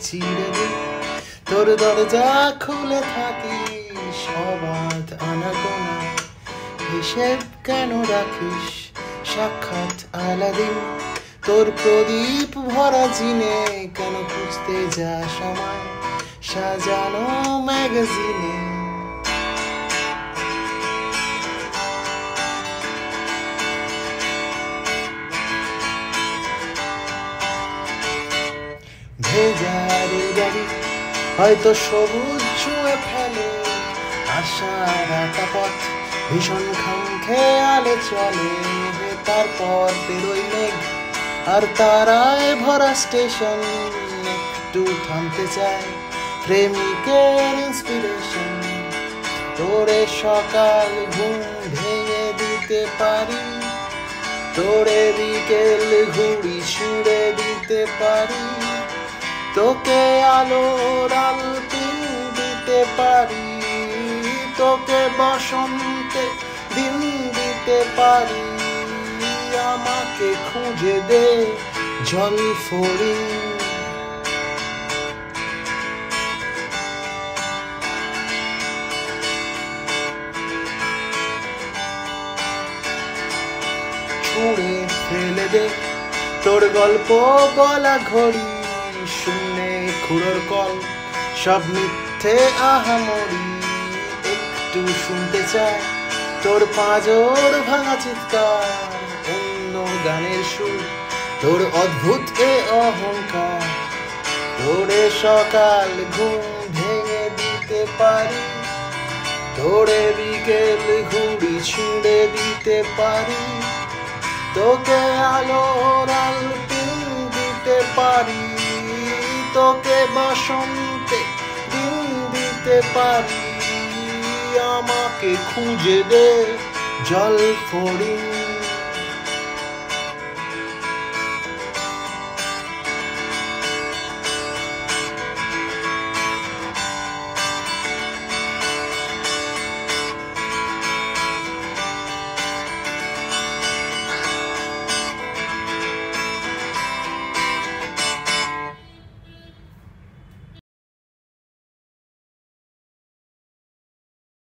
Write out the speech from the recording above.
চিরে দিই তোর দরজা খুলে থাকি সবাত আনাগোনা হিসেব কেন রাখিস সাক্ষাৎ আলাদিন তোর প্রদীপ ভরা জিনে কেন খুঁজতে যাস আমায় সাজানো ম্যাগাজিনে ভেজার গাড়ি হয়তো সবুজ ছুঁয়ে ফেলে আশার একটা পথ ভীষণ খামখেয়ালে চলে তারপর বেরোই মেঘ আর তারায় ভরা স্টেশন একটু থামতে চায় প্রেমিকের ইন্সপিরেশন তোরে সকাল ঘুম ভেঙে দিতে পারি তোরে বিকেল ঘুড়ি ছুঁড়ে দিতে পারি তোকে আলোর আলপিন দিতে পারি তোকে বসন্তে দিন দিতে পারি আমাকে খুঁজে দে জল ফড়িং ছুঁড়ে ফেলে দে তোর গল্প বলা ঘড়ি শূন্যে খুঁড়োর কল সব মিথ্যে আহামরি একটু শুনতে চায় তোর পাঁজর ভাঙা চিৎকার অন্য গানের সুর তোর অদ্ভুত এ অহংকার তোরে সকাল ঘুম ভেঙে দিতে পারি তোরে বিকেল ঘুড়ি ছুঁড়ে দিতে পারি তোকে আলোর আলপিন দিতে পারি তোকে বসন্তে দিন দিতে পারি আমাকে খুঁজে দে জল ফড়িং